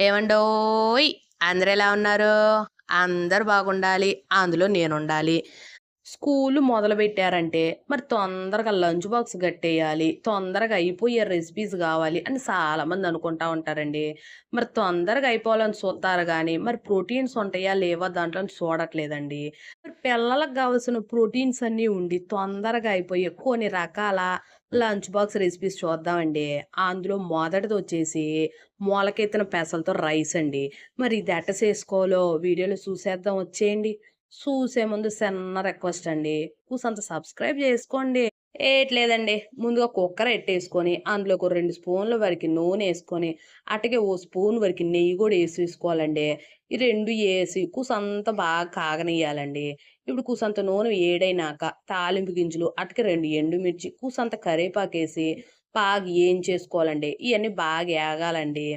ఏవండోయ్! అందరూ ఎలా ఉన్నారు? అందరూ బాగుండాలి. అందులో నేనుండాలి. స్కూలు మొదలుపెట్టారంటే మరి తొందరగా లంచ్ బాక్స్ గట్టేయాలి. తొందరగా అయిపోయే రెసిపీస్ గావాలి అని చాలామంది అనుకుంటా ఉంటారండి. మరి తొందరగా అయిపోవాలని చూత్తారు గానీ, మరి ప్రోటీన్స్ ఉంటాయా? లేవా? దాంట్లో అని చూడట్లేదండి. మరి పిల్లలకు గావాల్సిన ప్రోటీన్స్ అన్నీ ఉండి తొందరగా అయిపోయే కొన్ని రకాల లంచ్ బాక్స్ రెసిపీస్ చూద్దామండి. అందులో మొదటిదొచ్చేసి మొలకెత్తిన పెసలతో రైస్ అండి. మరి ఇది ఎట్ట చేసుకోవాలో వీడియోలో చూసేద్దాం వచ్చేయండి. చూసే ముందు సన్న రిక్వెస్ట్ అండి. కూసంత సబ్స్క్రైబ్ జేసుకోండి. ఏట్లేదండి. ముందుగా కుక్కర్ ఎట్టేసుకొని, అందులోకి ఓ 2 స్పూన్ల వరకి నూనేసుకొని, అట్టగే ఓ స్పూన్ వరకి నెయ్యి గూడా ఏసేసుకోవాలండి. ఈ 2 ఏసి కూసంత బాగా కాగనియ్యాలండి. ఇప్పుడు కూసంత నూనె వేడైనాక తాలింపు గింజలు, అట్టగే 2 ఎండుమిర్చి, కూసంత కరేపాకేసి బాగా ఏంచేసుకోవాలండి. ఇయన్నీ బాగా ఏగాలండి.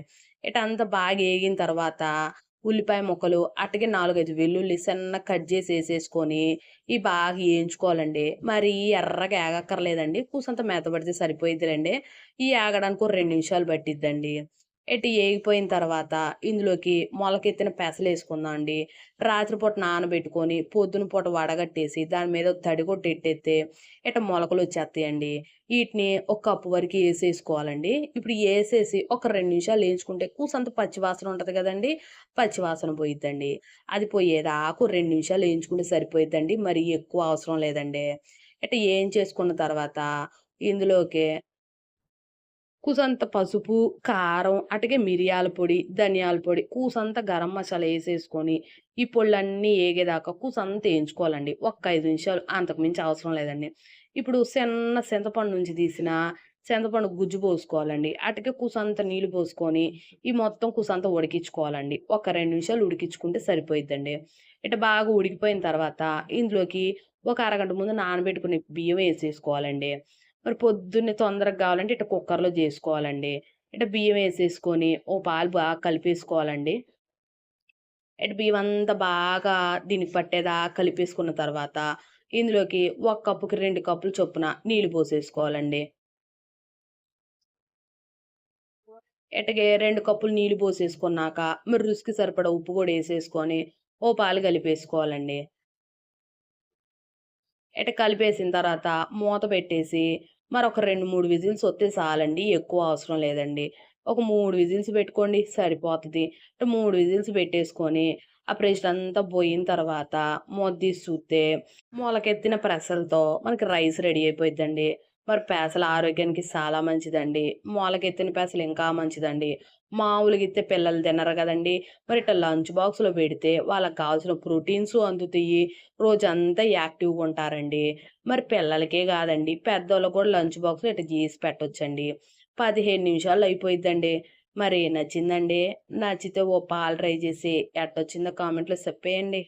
ఇటంతా బాగా ఏగిన తర్వాత ఉల్లిపాయ ముక్కలు, అట్టగే 4, 5 వెల్లుల్లి సన్నగా కట్ జేసి ఏసేసుకొని, ఇయి బాగా ఏంచుకోవాలండి. మరీ ఎర్రగా ఏగక్కర్లేదండి. కూసంత మెత్తబడితే సరిపోయిద్దిలెండి. ఇయి ఏగడానికి ఓ 2 నిమిషాలు పట్టిద్దండి. ఏగిపోయిన తర్వాత ఇందులోకి మొలకెత్తిన పెసలేసుకుందాం అండి. రాత్రి పూట నానబెట్టుకొని, పొద్దున పూట వడగట్టేసి, దాని మీద తడిగుడ్డెట్టేత్తే మొలకలొచ్చేత్తయండి. ఈటిని ఒక కప్పు వరకు ఏసేసుకోవాలండి. ఇప్పుడు ఏసేసి ఒక 2 నిమిషాలు ఏంచుకుంటే కూసంత పచ్చి వాసన ఉంటది గదండీ! పచ్చి వాసన పోయిద్దండి. అది పోయేదాకా ఓ 2 నిమిషాలు ఏంచుకుంటే సరిపోయిద్దండి. మరీ ఎక్కువ అవసరం లేదండి. ఏంచేసుకున్న తర్వాత ఇందులోకి కూసంత పసుపు, కారం, అటగే మిరియాల పొడి, ధనియాల పొడి, కూసంత గరం మసాలా ఏసేసుకొని, ఈ పొళ్ళన్నీ ఏగేదాకా కూసంత ఏంచుకోవాలండి. ఒక్క 5 నిమిషాలు అంతకు మించి అవసరం లేదండి. ఇప్పుడు సన్న చింతపండు నుంచి తీసిన చింతపండు గుజ్జు పోసుకోవాలండి. అటకే కూసంత నీళ్లు పోసుకొని, ఈ మొత్తం కూసంత ఉడికించుకోవాలండి. ఒక 2 నిమిషాలు ఉడికించుకుంటే సరిపోయిద్దండి. బాగా ఉడికిపోయిన తర్వాత ఇందులోకి ఒక అరగంట ముందు నానబెట్టుకునే బియ్యం ఏసేసుకోవాలండి. మరి పొద్దున్నే తొందరగా గావాలంటే కుక్కర్‌లో జేసుకోవాలండి. బియ్యం ఏసేసుకొని, ఓ పాలు బాగా కలిపేసుకోవాలండి. బియ్యమంతా బాగా దీనికి పట్టేదాకా కలిపేసుకున్న తర్వాత, ఇందులోకి ఒక కప్పుకి 2 కప్పులు చొప్పున నీళ్లు పోసేసుకోవాలండి. 2 కప్పులు నీళ్లు పోసేసుకున్నాక, మరి రుచికి సరిపడా ఉప్పు గూడా ఏసేసుకొని, ఓ పాలు కలిపేసుకోవాలండి. కలిపేసిన తర్వాత మూత పెట్టేసి, మరొక 2, 3 విజిల్స్ వత్తే చాలండి. ఎక్కువ అవసరం లేదండి. ఒక 3 విజిల్స్ పెట్టుకోండి సరిపోతది. 3 విజిల్స్ పెట్టేసుకొని, ఆ ప్రెషర్ అంతా పోయిన తర్వాత మూత తీసి చూత్తే, మొలకెత్తిన పెసలతో మనకి రైస్ రెడీ అయిపోయిద్దండి. మరి పెసలు ఆరోగ్యానికి చాలా మంచిదండి. మొలకెత్తిన పెసలు ఇంకా మంచిదండి. మామూలుగా ఇత్తే పిల్లలు తినరు గదండీ! మరి ఇట్లా లంచ్ బాక్స్‌లో పెడితే వాళ్ళకి కావాల్సిన ప్రోటీన్స్ అందుతాయి. రోజంతా యాక్టివ్‌గా ఉంటారండి. మరి పిల్లలకే గాదండి, పెద్దోళ్ళకి కూడా లంచ్ బాక్స్‌లో ఇట్ట జేసి పెట్టొచ్చండి. 15 నిమిషాల్లో అయిపోయిద్దండి. మరి నచ్చిందండి? నచ్చితే ఓ పాలు ట్రై చేసి ఎట్టొచ్చిందో కామెంట్‌లో చెప్పేయండి.